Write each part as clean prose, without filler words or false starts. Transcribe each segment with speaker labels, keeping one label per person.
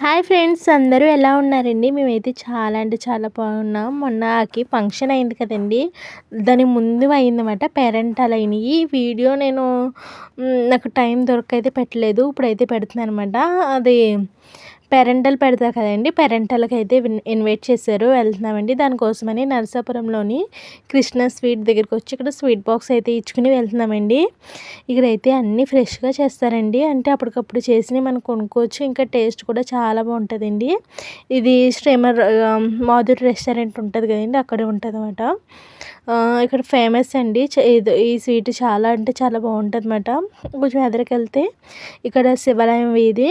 Speaker 1: Hi friends, అందరూ ఎలా ఉన్నారండి? మేమైతే చాలా అంటే చాలా బాగున్నాం. మొన్నకి ఫంక్షన్ అయింది కదండీ! దాని ముందు అయిందన్నమాట. పేరెంటాలు అయినాయి. ఈ వీడియో నేను నాకు టైం దొరకైతే పెట్టలేదు. ఇప్పుడైతే పెడుతున్నానన్నమాట. అది పేరెంటల్ పెడతారు కదండీ! పేరెంటల్‌కైతే ఇన్వైట్ చేశారు. వెళ్తున్నామండి. దానికోసమని నరసాపురంలోని కృష్ణ స్వీట్ దగ్గరికొచ్చి ఇక్కడ స్వీట్ బాక్స్ అయితే ఇచ్చుకుని వెళ్తున్నామండి. ఇక్కడైతే అన్నీ ఫ్రెష్‌గా చేస్తారండి. అంటే అప్పటికప్పుడు చేసినవి మనం కొనుక్కోవచ్చు. ఇంకా టేస్ట్ కూడా చాలా బాగుంటుందండి. ఇది మాధురి రెస్టారెంట్ ఉంటుంది కదండీ! అక్కడే ఉంటదన్నమాట. ఇక్కడ ఫేమస్ అండి. ఈ స్వీట్ చాలా అంటే చాలా బాగుంటుందన్నమాట. కొంచెం ఎదరకెళ్తే ఇక్కడ శివాలయం వీధి,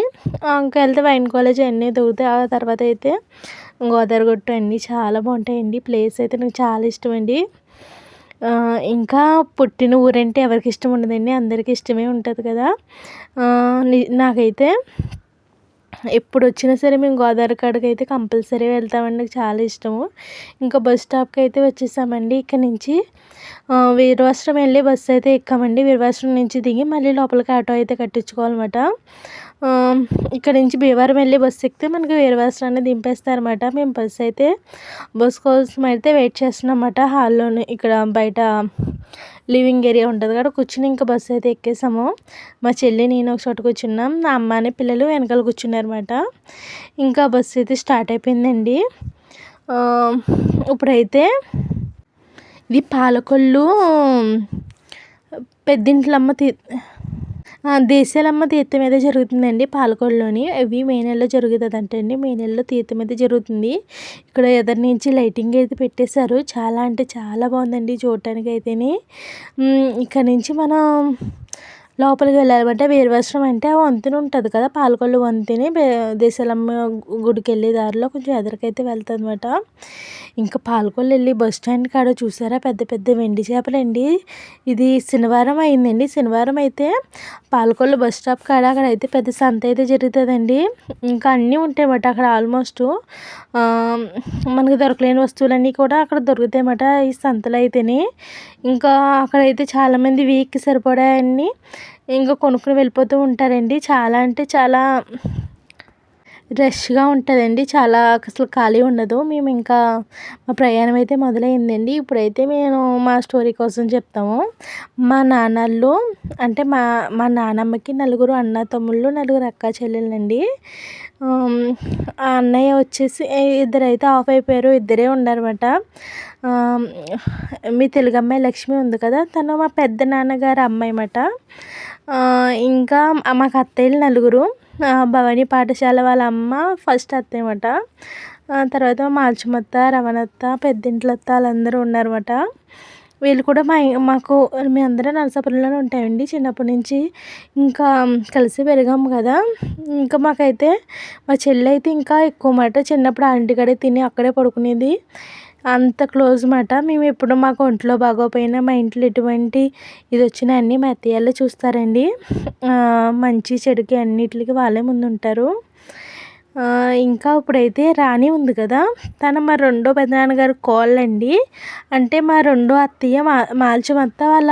Speaker 1: ఇంకా వెళ్తే వైన్ కాలేజ్ అన్నీ దొరుకుతాయి. ఆ తర్వాత అయితే గోదావరి గట్టు అన్నీ చాలా బాగుంటాయండి. ప్లేస్ అయితే నాకు చాలా ఇష్టమండి. ఇంకా పుట్టిన ఊరంటే ఎవరికి ఇష్టం ఉండదండి, అందరికీ ఇష్టమే ఉంటుంది కదా. నాకైతే ఎప్పుడు వచ్చినా సరే మేము గోదావరి కాడికి అయితే కంపల్సరీ వెళ్తామండి. నాకు చాలా ఇష్టము. ఇంకా బస్ స్టాప్కి అయితే వచ్చేసామండి. ఇక్కడ నుంచి వీరవాసరం వెళ్ళే బస్సు అయితే ఎక్కామండి. వీరవాసరం నుంచి దిగి మళ్ళీ లోపలికి ఆటో అయితే కట్టించుకోవాలన్నమాట. ఇక్కడ నుంచి భీమవరం వెళ్ళే బస్సు ఎక్కితే మనకి వీరవాసరాన్ని దింపేస్తారన్నమాట. మేము బస్ కోసం అయితే వెయిట్ చేస్తున్నాం అన్నమాట. హాల్లోనే ఇక్కడ బయట లివింగ్ ఏరియా ఉంటుంది కదా, కూర్చుని ఇంకా బస్సు అయితే ఎక్కేసాము. మా చెల్లి నేను ఒక చోట కూర్చున్నాం. నా అమ్మ పిల్లలు వెనకాల కూర్చున్నారన్నమాట. ఇంకా బస్సు అయితే స్టార్ట్ అయిపోయిందండి. ఇప్పుడైతే ఇది పాలకొల్లు పెద్దింట్లమ్మ దేశాలమ్మ తీర్థం అయితే జరుగుతుందండి పాలకొల్లులోని. అవి మే నెలలో జరుగుతుందంట అండి. మే నెలలో తీర్థం అయితే జరుగుతుంది. ఇక్కడ ఎదురు నుంచి లైటింగ్ అయితే పెట్టేశారు. చాలా అంటే చాలా బాగుందండి చూడటానికి అయితేనే. ఇక్కడ నుంచి మనం లోపలికి వెళ్ళాలంటే వీరవాసరం అంటే ఆ వంతెన ఉంటుంది కదా, పాలకొల్లు వంతెనే దేశాలమ్మ గుడికి వెళ్ళే దారిలో కొంచెం ఎదరికైతే వెళ్తుంది అనమాట. ఇంకా పాలకొల్లు వెళ్ళి బస్ స్టాండ్ కాడ చూసారా పెద్ద పెద్ద వెండి చేపలండి. ఇది శనివారం అయిందండి. శనివారం అయితే పాలకొల్లు బస్ స్టాప్ కాడ అక్కడ అయితే పెద్ద సంత అయితే జరుగుతుందండి. ఇంకా అన్నీ ఉంటాయి అన్నమాట అక్కడ. ఆల్మోస్ట్ మనకు దొరకలేని వస్తువులన్నీ కూడా అక్కడ దొరుకుతాయి అన్నమాట ఈ సంతలో అయితేనే. ఇంకా అక్కడైతే చాలామంది వీక్కి సరిపడాయన్నీ ఇంకా కొనుక్కుని వెళ్ళిపోతూ ఉంటారండి. చాలా అంటే చాలా రష్గా ఉంటుందండి. చాలా అసలు ఖాళీ ఉండదు. మేము ఇంకా మా ప్రయాణం అయితే మొదలైందండి. ఇప్పుడైతే నేను మా స్టోరీ కోసం చెప్తాము. మా నాన్నళ్ళు అంటే మా నానమ్మకి నలుగురు అన్న తమ్ముళ్ళు, నలుగురు అక్క చెల్లెళ్ళండి. ఆ అన్నయ్య వచ్చేసి ఇద్దరైతే ఆఫ్ అయిపోయారు. ఇద్దరే ఉన్నారన్నమాట. మీ తెలుగు అమ్మాయి లక్ష్మి ఉంది కదా, తను మా పెద్ద నాన్నగారు అమ్మాయి అన్నమాట. ఇంకా మాకు అత్తయ్యలు నలుగురు. భవానీ పాఠశాల వాళ్ళ అమ్మ ఫస్ట్ అత్తయ్య అన్నమాట. తర్వాత మాల్చమత్త, రవణత్త, పెద్దింట్లత్త వాళ్ళందరూ ఉన్నారన్నమాట. వీళ్ళు కూడా మేము అందరం నరసాపురంలోనే ఉంటామండి చిన్నప్పటి నుంచి. ఇంకా కలిసి పెరిగాము కదా. ఇంకా మాకైతే మా చెల్లి అయితే ఇంకా ఎక్కువ మాట. చిన్నప్పుడు ఆ ఇంటికాడే తిని అక్కడే పడుకునేది. అంత క్లోజ్ మాట. మేము ఎప్పుడు మాకు ఒంట్లో బాగోపోయినా మా ఇంట్లో ఎటువంటి ఇది వచ్చినా అన్నీ మా అత్తయ్యలే చూస్తారండి. మంచి చెడుకి అన్నిటికి వాళ్ళే ముందుంటారు. ఇంకా ఇప్పుడైతే రాణి ఉంది కదా, తను మా రెండో పెదనాన్నగారు కోళ్ళండి. అంటే మా రెండో అత్తయ్య మాల్చమత్త వాళ్ళ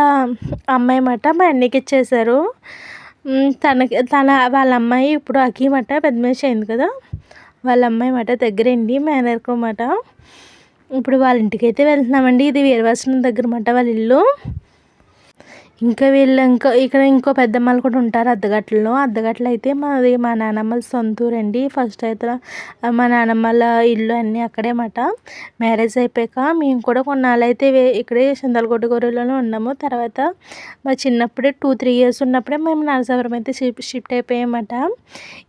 Speaker 1: అమ్మాయి అన్నమాట. మా అన్నయ్యకి ఇచ్చేశారు. వాళ్ళ అమ్మాయి ఇప్పుడు అక్కమాట పెద్ద మనిషి అయింది కదా, వాళ్ళ అమ్మాయి అన్నమాట. దగ్గరండి మేనర్కో అన్నమాట. ఇప్పుడు వాళ్ళ ఇంటికి అయితే వెళ్తున్నామండి. ఇది వీరవాసనం దగ్గర అన్నమాట వాళ్ళ ఇల్లు. ఇంకా ఇక్కడ ఇంకో పెద్దమ్మలు కూడా ఉంటారు అద్దగట్లలో. అద్దగట్లు అయితే మా నానమ్మల సొంత ఊరండి. ఫస్ట్ అయితే మా నానమ్మల ఇల్లు అన్నీ అక్కడే మాట. మ్యారేజ్ అయిపోయాక మేము కూడా కొన్నాళ్ళు అయితే ఇక్కడే చింతలగొడ్డుగూరులోనే ఉన్నాము. తర్వాత మా చిన్నప్పుడే 2-3 ఇయర్స్ ఉన్నప్పుడే మేము నరసాపురం అయితే షిఫ్ట్ అయిపోయామన్నమాట.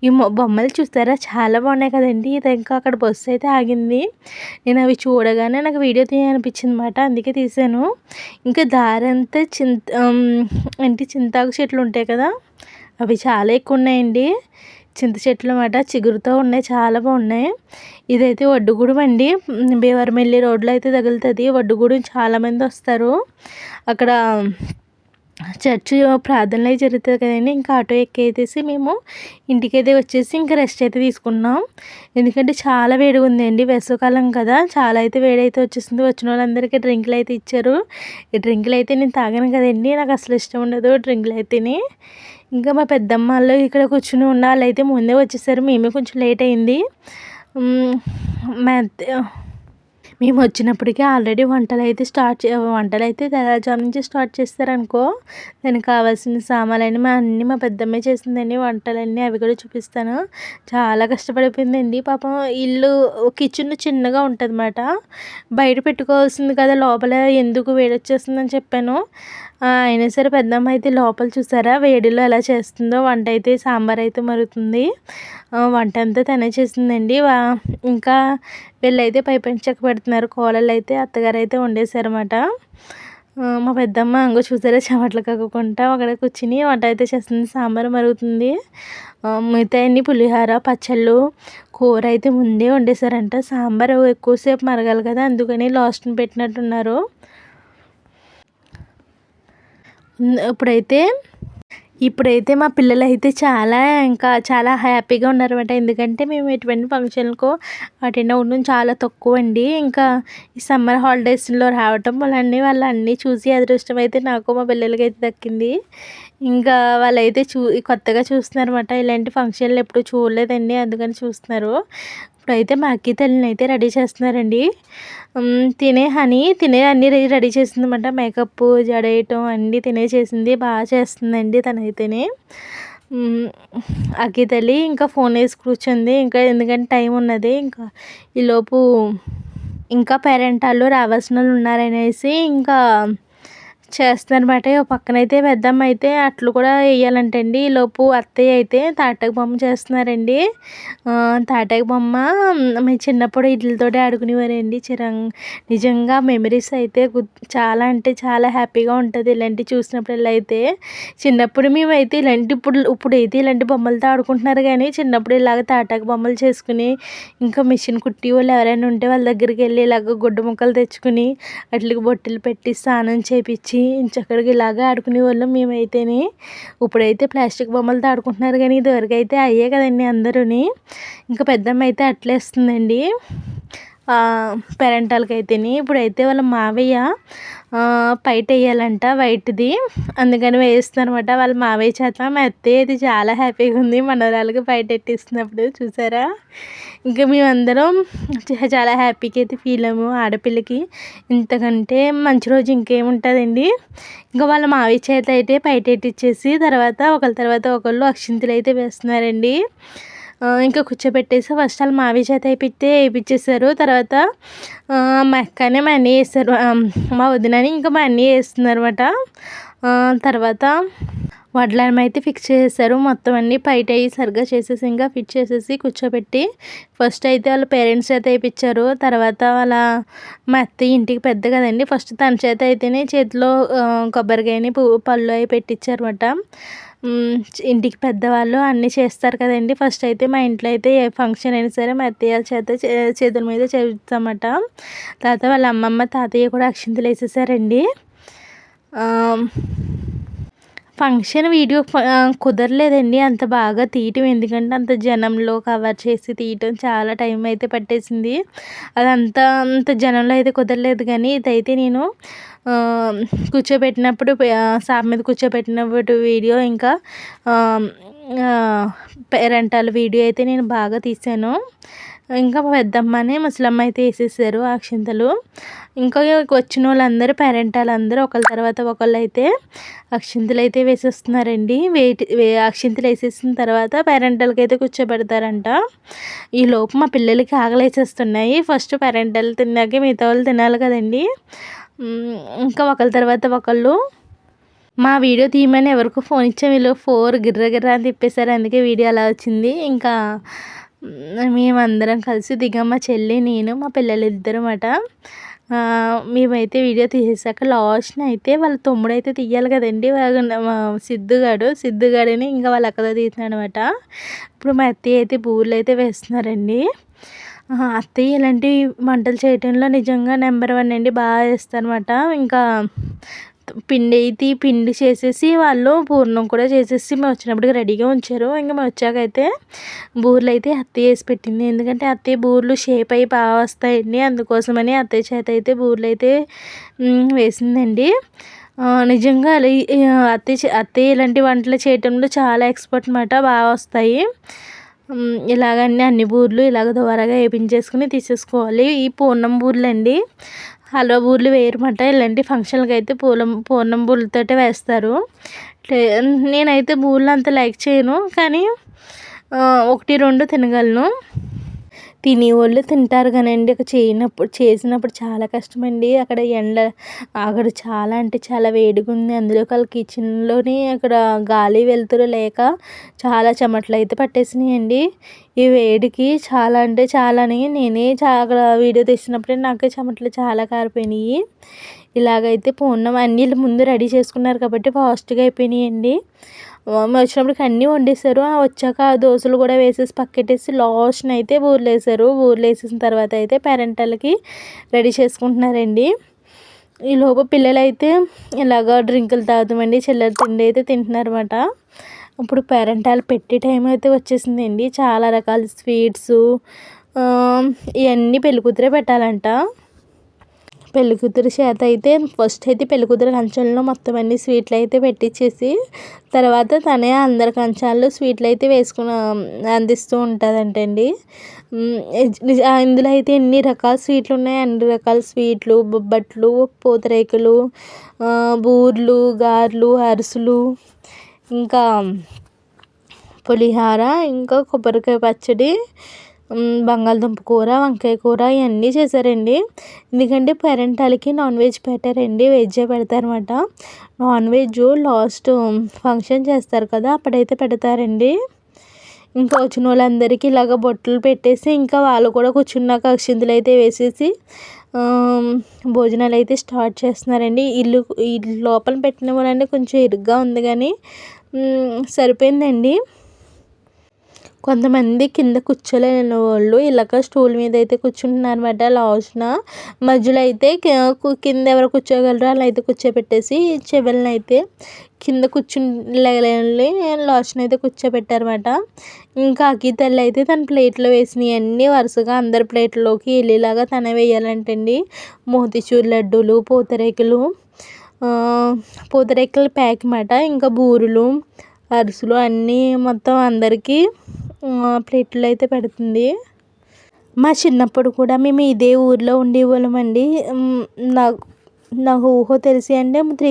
Speaker 1: ఈ బొమ్మలు చూస్తారా చాలా బాగున్నాయి కదండి. ఇది ఇంకా అక్కడ బస్సు అయితే ఆగింది. నేను అవి చూడగానే నాకు వీడియో తీయాలనిపించింది అన్నమాట. అందుకే తీసాను. ఇంకా దారంతా చింతాకు చెట్లు ఉంటాయి కదా, అవి చాలా ఎక్కువ ఉన్నాయండి. చింత చెట్లు అన్నమాట. చిగురుతో ఉన్నాయి, చాలా బాగున్నాయి. ఇదైతే వడ్డుగూడెం అండి. భీమవరం వెళ్ళే రోడ్లో అయితే తగులుతుంది. వడ్డుగూడెం చాలామంది వస్తారు. అక్కడ చర్చి ప్రార్థనలు అవి జరుగుతుంది కదండి. ఇంకా ఆటో ఎక్కేసి మేము ఇంటికైతే వచ్చేసి ఇంకా రెస్ట్ అయితే తీసుకున్నాం. ఎందుకంటే చాలా వేడిగా ఉందండి, వేసవికాలం కదా, చాలా అయితే వేడి అయితే వచ్చేసింది. వచ్చిన వాళ్ళందరికీ డ్రింకులు అయితే ఇచ్చారు. ఈ డ్రింకులు అయితే నేను తాగాను కదండి, నాకు అసలు ఇష్టం ఉండదు డ్రింకులు అయితేనే. ఇంకా మా పెద్దమ్మ వాళ్ళు ఇక్కడ కూర్చుని ఉన్న వాళ్ళైతే ముందే వచ్చేసారు. మేమే కొంచెం లేట్ అయింది. మేము వచ్చినప్పటికీ ఆల్రెడీ వంటలైతే తెల్లవారుజాము నుంచి స్టార్ట్ చేస్తారనుకో. దానికి కావాల్సిన సామాన్లన్నీ మా పెద్దమ్మే చేసిందండి. వంటలన్నీ అవి కూడా చూపిస్తాను. చాలా కష్టపడిపోయిందండి పాపం. ఇల్లు కిచెన్ చిన్నగా ఉంటుందన్నమాట. బయట పెట్టుకోవాల్సింది కదా, లోపల ఎందుకు వేడొచ్చేస్తుందని చెప్పాను. అయినా సరే పెద్దమ్మ అయితే లోపల చూసారా వేడిలో ఎలా చేస్తుందో. వంట అయితే సాంబార్ అయితే మరుగుతుంది. వంట అంతా తనే చేసిందండి. ఇంకా వీళ్ళైతే పైపైన చెక్క పెడుతున్నారు. కోడళ్ళు అయితే అత్తగారు అయితే వండేశారన్నమాట. మా పెద్దమ్మ అంగో చూసారా చెమటలు కక్కుకుంటా అక్కడ కూర్చుని వంట అయితే చేస్తుంది. సాంబార్ మరుగుతుంది. మిగతా అన్ని పులిహోర, పచ్చళ్ళు, కూర అయితే ముందే వండేశారంట. సాంబార్ ఎక్కువసేపు మరగాలి కదా, అందుకని లాస్ట్ని పెట్టినట్టున్నారు. ఇప్పుడైతే మా పిల్లలైతే చాలా హ్యాపీగా ఉన్నారన్నమాట. ఎందుకంటే మేము ఎటువంటి ఫంక్షన్‌కో అటెండ్ అవ్వడం చాలా తక్కువ అండి. ఇంకా ఈ సమ్మర్ హాలిడేస్‌లో రావటం వల్ల వాళ్ళన్నీ చూసి అదృష్టం అయితే నాకు మా పిల్లలకైతే దక్కింది. ఇంకా వాళ్ళైతే కొత్తగా చూస్తున్నారన్నమాట. ఇలాంటి ఫంక్షన్‌లు ఎప్పుడు చూడలేదండి, అందుకని చూస్తున్నారు. ఇప్పుడైతే మా అక్క తల్లినైతే రెడీ చేస్తున్నారండి. తినే అన్నీ రెడీ చేసిందన్నమాట. మేకప్, జడేయటం అన్నీ తినే చేసింది. బాగా చేస్తుందండి తనైతేనే. అక్క తల్లి ఇంకా ఫోన్ వేసి కూర్చుంది. ఇంకా ఎందుకంటే టైం ఉన్నది. ఇంకా ఈలోపు ఇంకా పేరెంట్ వాళ్ళు రావాల్సిన వాళ్ళు ఉన్నారనేసి ఇంకా చేస్తున్నారన్నమాట. ఓ పక్కనైతే పెద్దమ్మ అయితే అట్లు కూడా వేయాలంటండి. ఈలోపు అత్తయ్య అయితే తాటాకు బొమ్మ చేస్తున్నారండి. తాటాకు బొమ్మ మేము చిన్నప్పుడు ఇట్లతోటి ఆడుకునేవారండి. నిజంగా మెమరీస్ అయితే చాలా అంటే చాలా హ్యాపీగా ఉంటుంది ఇలాంటివి చూసినప్పుడల్లా. అయితే చిన్నప్పుడు మేమైతే ఇప్పుడైతే ఇలాంటి బొమ్మలతో ఆడుకుంటున్నారు, కానీ చిన్నప్పుడు ఇలాగ తాటాకు బొమ్మలు చేసుకుని ఇంకా మిషన్ కుట్టి వాళ్ళు ఎవరైనా ఉంటే వాళ్ళ దగ్గరికి వెళ్ళి ఇలాగ గుడ్డ ముక్కలు తెచ్చుకుని వాటికి బొట్టెలు పెట్టి స్నానం చేపించి చక్కగా ఇలాగే ఆడుకునేవాళ్ళం మేమైతేనే. ఇప్పుడైతే ప్లాస్టిక్ బొమ్మలతో ఆడుకుంటున్నారు, కానీ ఇదివరకు అయితే అయ్యే కదండి అందరూని. ఇంకా పెద్దమ్మ అయితే అట్లేస్తుందండి పేరెంటాలకైతేని. ఇప్పుడైతే వాళ్ళ మావయ్య పైట వేయాలంట వైట్ది, అందుకని వేస్తున్నారన్నమాట వాళ్ళ మావయ్య చేత. మా అత్తయ్య అయితే చాలా హ్యాపీగా ఉంది మనవరాలకి బయట ఎట్టిస్తున్నప్పుడు చూసారా. ఇంకా మేమందరం చాలా హ్యాపీగా అయితే ఫీల్ అయ్యాము. ఆడపిల్లకి ఇంతకంటే మంచి రోజు ఇంకేముంటుందండి. ఇంకా వాళ్ళ మావయ్య చేత అయితే బయట ఎట్టించేసి ఒకళ్ళ తర్వాత ఒకళ్ళు అక్షింతలు అయితే వేస్తున్నారండి. ఇంకా కూర్చోబెట్టేసి ఫస్ట్ వాళ్ళ మావయ్య చేత వేయించేసారు. తర్వాత మా అక్కనే మా అన్నయ్య వేస్తారు, మా వదినని ఇంకా మా అన్నయ్య వేస్తున్నారు అనమాట. తర్వాత వడ్లన్నం అయితే ఫిక్స్ చేసేసారు. మొత్తం అన్నీ బయట సరిగ్గా చేసేసి ఇంకా ఫిట్ చేసేసి కూర్చోబెట్టి ఫస్ట్ అయితే వాళ్ళ పేరెంట్స్ చేత వేయించారు. తర్వాత మా అత్తయ్య ఇంటికి పెద్ద కదండి, ఫస్ట్ తన చేత అయితేనే చేతిలో కొబ్బరికాయని పళ్ళు అవి పెట్టించారు అనమాట. ఇంటికి పెద్దవాళ్ళు అన్నీ చేస్తారు కదండి. ఫస్ట్ అయితే మా ఇంట్లో అయితే ఏ ఫంక్షన్ అయినా సరే మా అత్తయ్య చేత చేతుల మీద చేస్తామట. తర్వాత వాళ్ళ అమ్మమ్మ, తాతయ్య కూడా అక్షింతలు వేసేసారండి. ఫంక్షన్ వీడియో కుదరలేదండి అంత బాగా తీయటం, ఎందుకంటే అంత జనంలో కవర్ చేసి తీయటం చాలా టైం అయితే పట్టేసింది. అంత జనంలో అయితే కుదరలేదు. కానీ ఇదైతే నేను కూర్చోబెట్టినప్పుడు సాప్ మీద కూర్చోబెట్టినప్పుడు వీడియో, ఇంకా పేరెంటాల వీడియో అయితే నేను బాగా తీశాను. ఇంకా పెద్దమ్మని ముసలమ్మ అయితే వేసేసారు అక్షింతలు. ఇంకా వచ్చిన వాళ్ళందరూ పేరెంటాలందరూ ఒకళ్ళ తర్వాత ఒకళ్ళు అయితే అక్షింతలు అయితే వేసేస్తున్నారండి. అక్షింతలు వేసేసిన తర్వాత పేరెంటాలకి అయితే కూర్చోబెడతారంట. ఈ లోపు మా పిల్లలకి ఆకలి వేసేస్తున్నాయి. ఫస్ట్ పేరెంటాలు తిన్నాకే మిగతా వాళ్ళు తినాలి కదండి. ఇంకా ఒకళ్ళ తర్వాత ఒకళ్ళు మా వీడియో తీయమని ఎవరికో ఫోన్ ఇచ్చాం, వీళ్ళు 4 గిర్ర అని తిప్పేశారు, అందుకే వీడియో అలా వచ్చింది. ఇంకా మేమందరం కలిసి దిగాం, మా చెల్లి, నేను, మా పిల్లలు ఇద్దరమాట. మేమైతే వీడియో తీసేసాక లాస్ట్ని అయితే వాళ్ళ తమ్ముడు అయితే తీయాలి కదండి, సిద్ధుగాడని ఇంకా వాళ్ళ అక్కతో తీస్తున్నాడు అనమాట. ఇప్పుడు మా అత్తయ్య అయితే బూరెలు అయితే వేస్తున్నారండి. అత్తయ్య ఇలాంటి వంటలు చేయటంలో నిజంగా నెంబర్ 1 అండి, బాగా చేస్తారనమాట. ఇంకా పిండి చేసేసి వాళ్ళు పూర్ణం కూడా చేసేసి మేము వచ్చినప్పటికి రెడీగా ఉంచారు. ఇంకా మేము వచ్చాకైతే బూరెలు అయితే అత్తయ్య వేసి పెట్టింది, ఎందుకంటే అత్తయ్య బూరెలు షేప్ అయ్యి బాగా వస్తాయండి, అందుకోసమని అత్తయ్య చేత అయితే బూరెలు అయితే వేసిందండి. నిజంగా అత్తయ్య ఇలాంటి వంటలు చేయటంలో చాలా ఎక్స్‌పర్ట్ మాట. బాగా వస్తాయి. అన్ని బూరెలు ఇలాగ దోరగా ఏపించేసుకొని తీసేసుకోవాలి. ఈ పూర్ణం బూరెలండి. హల్వా బూరెలు వేయరమాట. ఇలాంటి ఫంక్షన్‌లకైతే పూర్ణం బూరెలతోటే వేస్తారు. టే నేనైతే బూరెలు అంత లైక్ చేయను. కానీ 1, 2 తినగలను. తినేవోళ్ళు తింటారు కానండి, చేసినప్పుడు చాలా కష్టమండి. అక్కడ చాలా అంటే చాలా వేడిగుంది. అందులో వాళ్ళ కిచెన్‌లోని అక్కడ గాలి వెలుతురు లేక చాలా చెమటలైతే పట్టేసినాయండి. ఈ వేడికి చాలా అంటే చాలాని నేనే అక్కడ వీడియో తీసినప్పుడే నాకే చెమటలు చాలా కారిపోయినాయి. ఇలాగైతే పూర్ణం అన్నీ ముందు రెడీ చేసుకున్నారు కాబట్టి ఫాస్ట్‌గా అయిపోయినాయండి. వచ్చినప్పటికి అన్నీ వండేసారు. వచ్చాక ఆ దోసలు కూడా వేసేసి పక్కకెట్టేసి లాస్ట్‌న అయితే బూరెలేసారు. బూరెలేసేసిన తర్వాత అయితే పేరెంటాలకి రెడీ చేసుకుంటున్నారండి. ఈలోపు పిల్లలైతే ఇలాగ డ్రింకులు తాగుతామండి, చిల్లర తిండి అయితే తింటున్నారన్నమాట. ఇప్పుడు పేరెంటాలు పెట్టే టైం అయితే వచ్చేసిందండి. చాలా రకాల స్వీట్సు ఇవన్నీ పెళ్ళికూతురే పెట్టాలంట. పెళ్ళికూతురు చేత అయితే ఫస్ట్ అయితే పెళ్ళికూతురు కంచంలో మొత్తం అన్ని స్వీట్లు అయితే పెట్టించేసి తర్వాత తనే అందరి కంచాల్లో స్వీట్లు అయితే అందిస్తూ ఉంటుందంటండి. ఇందులో అయితే ఎన్ని రకాల స్వీట్లు ఉన్నాయి. అన్ని రకాల స్వీట్లు, బొబ్బట్లు, పూతరేకులు, బూర్లు, గారెలు, అరిసెలు, ఇంకా పులిహార, ఇంకా కొబ్బరికాయ పచ్చడి, బంగాళదుంప కూర, వంకాయ కూర ఇవన్నీ చేశారండి. ఎందుకంటే పేరెంటాలకి నాన్ వెజ్ పెట్టారండి, వెజ్జే పెడతారన్నమాట. నాన్ వెజ్ లాస్ట్ ఫంక్షన్ చేస్తారు కదా అప్పుడైతే పెడతారండి. ఇంకా వచ్చిన వాళ్ళందరికీ ఇలాగ బొట్టలు పెట్టేసి ఇంకా వాళ్ళు కూడా కూర్చున్నాక అక్షింతలు అయితే వేసేసి భోజనాలు అయితే స్టార్ట్ చేస్తున్నారండి. ఇల్లు లోపల పెట్టిన వాళ్ళంటే కొంచెం ఇరుగ్గా ఉంది కానీ సరిపోయిందండి. కొంతమంది కింద కూర్చోలేని వాళ్ళు ఇలాగ స్టూల్ మీద అయితే కూర్చుంటున్నారు అన్నమాట. లాస్ట్న మధ్యలో అయితే కింద ఎవరు కూర్చోగలరో అలా అయితే కూర్చోబెట్టేసి చెవెల్ని అయితే కింద కూర్చుని లాస్ట్న అయితే కూర్చోబెట్టారన్నమాట. ఇంకా అక్కి తల్లి అయితే తన ప్లేట్లో వేసినవన్నీ వరుసగా అందరి ప్లేట్లోకి వెళ్ళేలాగా తనే వేయాలంటండి. మోతీచూర్ లడ్డూలు, పూతరేకుల ప్యాక్ అన్నమాట. ఇంకా బూరెలు, అరిసెలు అన్నీ మొత్తం అందరికీ ప్లేట్లో అయితే పెడుతుంది. మా చిన్నప్పుడు కూడా మేము ఇదే ఊరిలో ఉండేవాళ్ళమండి. నాకు ఊహ తెలిసి అంటే 3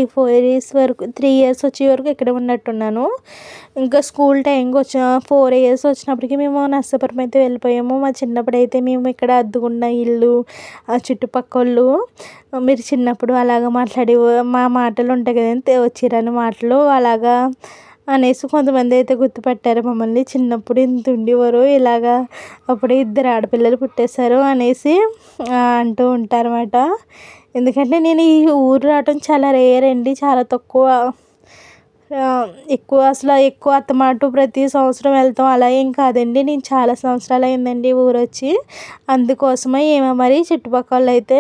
Speaker 1: ఇయర్స్ వచ్చే వరకు ఇక్కడే ఉన్నట్టున్నాను. ఇంకా స్కూల్ టైంకి 4 ఇయర్స్ వచ్చినప్పటికి మేము నర్సాపురం అయితే వెళ్ళిపోయాము. మా చిన్నప్పుడు అయితే మేము ఇక్కడ అద్దెకున్న ఇల్లు, ఆ చుట్టుపక్కలు మీరు చిన్నప్పుడు అలాగ మా మాటలు ఉంటాయి కదండి, వచ్చిరాని మాటలు అలాగా అనేసి కొంతమంది అయితే గుర్తుపట్టారు మమ్మల్ని. చిన్నప్పుడు ఇంత ఉండేవారు, ఇలాగా అప్పుడే 2 ఆడపిల్లలు పుట్టేశారు అనేసి అంటూ ఉంటారన్నమాట. ఎందుకంటే నేను ఈ ఊరు రావటం చాలా రేర్ అండి, చాలా తక్కువ. ఎక్కువ అత్తమాట ప్రతి సంవత్సరం వెళ్తాం అలా ఏం కాదండి. నేను చాలా సంవత్సరాలు అయిందండి ఊరొచ్చి. అందుకోసమే ఏమో మరి చుట్టుపక్కల అయితే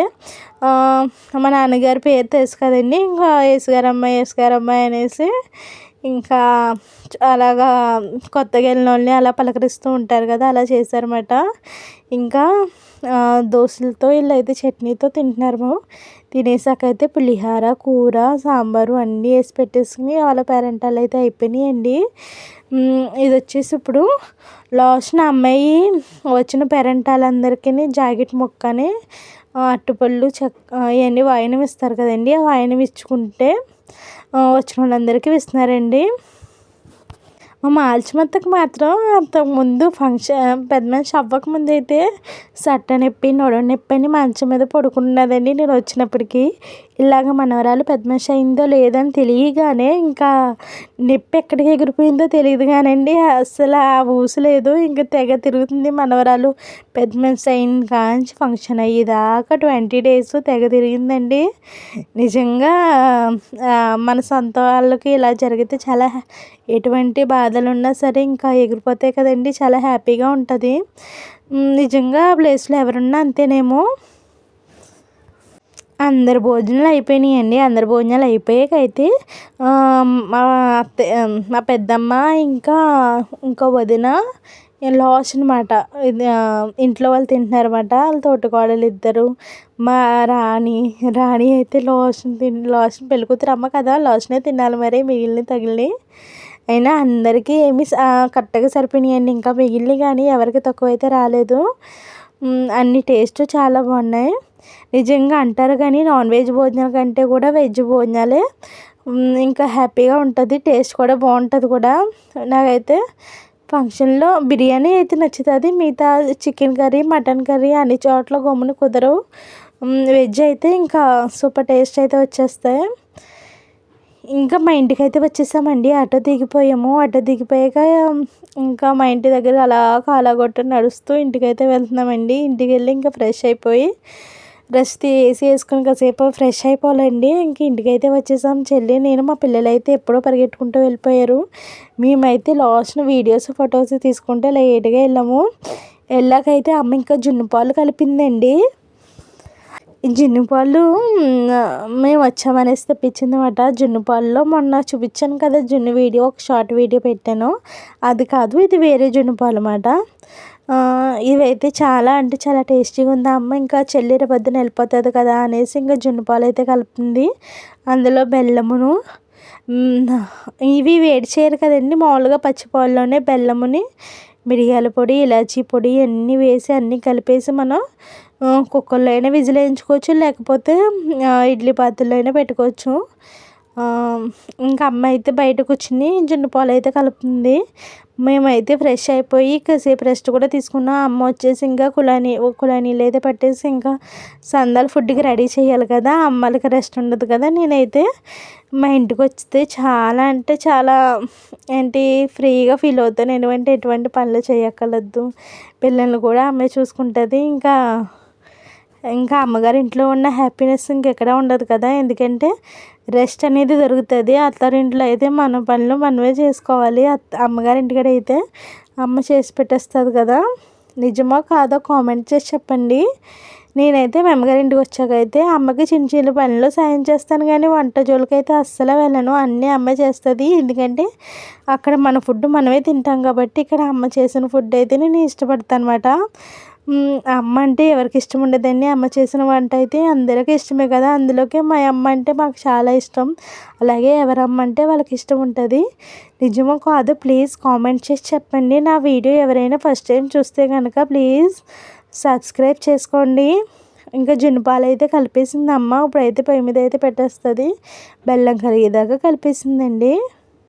Speaker 1: మా నాన్నగారి పేరు తెలుసు కదండి, ఇంకా యేసుగారమ్మాయి అనేసి ఇంకా అలాగా కొత్తగా వెళ్ళిన వాళ్ళని అలా పలకరిస్తూ ఉంటారు కదా, అలా చేశారన్నమాట. ఇంకా దోశలతో వీళ్ళైతే చట్నీతో తింటున్నారు. తినేసాక అయితే పులిహోర, కూర, సాంబారు అన్నీ వేసి పెట్టేసుకుని వాళ్ళ పేరెంటాలు అయితే అయిపోయినాయండి. ఇది వచ్చేసి ఇప్పుడు లాస్ట్న అమ్మాయి వచ్చిన పేరెంటాలందరికీ జాకెట్ ముక్కని, అరటిపళ్ళు, ఇవన్నీ వాయినం ఇస్తారు కదండి, ఆ వాయినం ఇచ్చుకుంటే వచ్చిన వాళ్ళందరికీ ఇస్తున్నారండి. మా మాల్చిమత్తకు మాత్రం అంతకుముందు పెద్ద మనిషి అవ్వకముందు అయితే సట్ట నొప్పి, నొడ నొప్పి అని మంచం మీద పడుకున్నదండి. నేను వచ్చినప్పటికీ ఇలాగ మనవరాలు పెద్ద మనిషి అయిందో లేదని తెలియగానే ఇంకా నొప్పి ఎక్కడికి ఎగిరిపోయిందో తెలియదు కానండి, అసలు ఆ ఊసలేదు. ఇంకా తెగ తిరుగుతుంది మనవరాలు. పెద్ద మనిషి అయిన కాంచి ఫంక్షన్ అయ్యేదాకా 20 days తెగ తిరిగిందండి. నిజంగా మన సొంత వాళ్ళకి ఇలా జరిగితే చాలా ఎటువంటి బాధలు ఉన్నా సరే ఇంకా ఎగిరిపోతాయి కదండి, చాలా హ్యాపీగా ఉంటుంది. నిజంగా ఆ ప్లేస్లో ఎవరున్నా అంతేనేమో. అందరి భోజనాలు అయిపోయినాయండి. అందరి భోజనాలు అయిపోయాక అయితే మా పెద్దమ్మ ఇంకా వదిన లాస్ అనమాట. ఇది ఇంట్లో వాళ్ళు తింటున్నారన్నమాట. వాళ్ళ తోటికోడలు ఇద్దరు, మా రాణి అయితే లాస్ట్‌ని పెళ్ళికూతురు అమ్మ కదా! లాస్ట్‌నే తినాలి మరి మిగిలినవి తగిలినయి. అయినా అందరికీ కరెక్ట్‌గా సరిపోయినాయండి. ఇంకా మిగిలినయి కానీ ఎవరికి తక్కువైతే రాలేదు. అన్ని టేస్ట్ చాలా బాగున్నాయి. నిజంగా అంటారు కానీ నాన్ వెజ్ భోజనాల కంటే కూడా వెజ్ భోజనాలే ఇంకా హ్యాపీగా ఉంటుంది. టేస్ట్ కూడా బాగుంటుంది కూడా. నాకైతే ఫంక్షన్‌లో బిర్యానీ అయితే నచ్చుతుంది. మిగతా చికెన్ కర్రీ, మటన్ కర్రీ అన్ని చోట్ల గమ్మున కుదరవు. వెజ్ అయితే ఇంకా సూపర్ టేస్ట్ అయితే వచ్చేస్తాయి. ఇంకా మా ఇంటికైతే వచ్చేసామండి. ఆటో దిగిపోయాము. ఆటో దిగిపోయాక ఇంకా మా ఇంటి దగ్గర అలా కాలాగొట్ట నడుస్తూ ఇంటికైతే వెళ్తున్నామండి. ఇంటికెళ్ళి ఇంకా ఫ్రెష్ అయిపోయి ఏసీ వేసుకొని కాసేపు ఫ్రెష్ అయిపోవాలండి. ఇంక ఇంటికైతే వచ్చేసాం. చెల్లి, నేను, మా పిల్లలైతే ఎప్పుడో పరిగెట్టుకుంటూ వెళ్ళిపోయారు. మేమైతే లాస్ట్‌న వీడియోస్, ఫొటోస్ తీసుకుంటే లేట్‌గా వెళ్ళాము. వెళ్ళాకైతే అమ్మ ఇంకా జున్ను పాలు కలిపిందండి. ఈ జున్ను పాలు మేము వచ్చామనేసి తెప్పించిందన్నమాట. జున్ను పాలలో మొన్న చూపించాను కదా జున్ను వీడియో, ఒక షార్ట్ వీడియో పెట్టాను. అది కాదు, ఇది వేరే జున్ను పాలు అన్నమాట. ఇవైతే చాలా అంటే చాలా టేస్టీగా ఉంది. అమ్మ ఇంకా చెల్లి రేపొద్దున వెళ్ళిపోతుంది కదా అనేసి ఇంకా జున్ను పాలు అయితే కలుపుతుంది. అందులో బెల్లమును, ఇవి వేడి చేయరు కదండి, మామూలుగా పచ్చి పాలలోనే బెల్లముని, మిరియాల పొడి, ఇలాచీ పొడి అన్నీ వేసి అన్నీ కలిపేసి మనం కుక్కర్లో అయినా విజిల్ వేయించుకోవచ్చు, లేకపోతే ఇడ్లీ పాత్రలో అయినా పెట్టుకోవచ్చు. ఇంకా అమ్మ అయితే బయట కూర్చుని జున్ను పాలు అయితే కలుపుతుంది. మేమైతే ఫ్రెష్ అయిపోయి కాసేపు రెస్ట్ కూడా తీసుకున్నాం. అమ్మ వచ్చేసి ఇంకా కుళాయి నీళ్ళు అయితే పట్టేసి ఇంకా సందాలు ఫుడ్కి రెడీ చేయాలి కదా, అమ్మలకి రెస్ట్ ఉండదు కదా. నేనైతే మా ఇంటికి వస్తే చాలా అంటే చాలా ఫ్రీగా ఫీల్ అవుతాను. ఎందుకంటే ఎటువంటి పనులు చేయక్కర్లేదు. పిల్లల్ని కూడా అమ్మే చూసుకుంటుంది. ఇంకా అమ్మగారి ఇంట్లో ఉన్న హ్యాపీనెస్ ఇంకెక్కడ ఉండదు కదా. ఎందుకంటే రెస్ట్ అనేది దొరుకుతుంది. అత్తారింట్లో అయితే మన పనులు మనమే చేసుకోవాలి. అమ్మగారి ఇంటికాడ అయితే అమ్మ చేసి పెట్టేస్తుంది కదా. నిజమో కాదో కామెంట్ చేసి చెప్పండి. నేనైతే మా అమ్మగారి ఇంటికి వచ్చాకైతే అమ్మకి చిన్న చిన్న పనులు సాయం చేస్తాను కానీ వంట జోలికైతే అస్సలు వెళ్ళను. అన్నీ అమ్మ చేస్తుంది. ఎందుకంటే అక్కడ మన ఫుడ్ మనమే తింటాం కాబట్టి ఇక్కడ అమ్మ చేసిన ఫుడ్ అయితే నేను ఇష్టపడతాను అన్నమాట. అమ్మ అంటే ఎవరికి ఇష్టం ఉండదండి. అమ్మ చేసిన వంట అయితే అందరికీ ఇష్టమే కదా. అందులోకి మా అమ్మ అంటే మాకు చాలా ఇష్టం. అలాగే ఎవరమ్మ అంటే వాళ్ళకి ఇష్టం ఉంటుంది. నిజమో కాదో ప్లీజ్ కామెంట్ చేసి చెప్పండి. నా వీడియో ఎవరైనా ఫస్ట్ టైం చూస్తే కనుక ప్లీజ్ సబ్స్క్రైబ్ చేసుకోండి. ఇంకా జున్ను పాలు అయితే కలిపేసింది అమ్మ. ఇప్పుడైతే పొయ్యి మీద అయితే పెట్టేస్తుంది. బెల్లం కరిగేదాకా కలిపేసిందండి.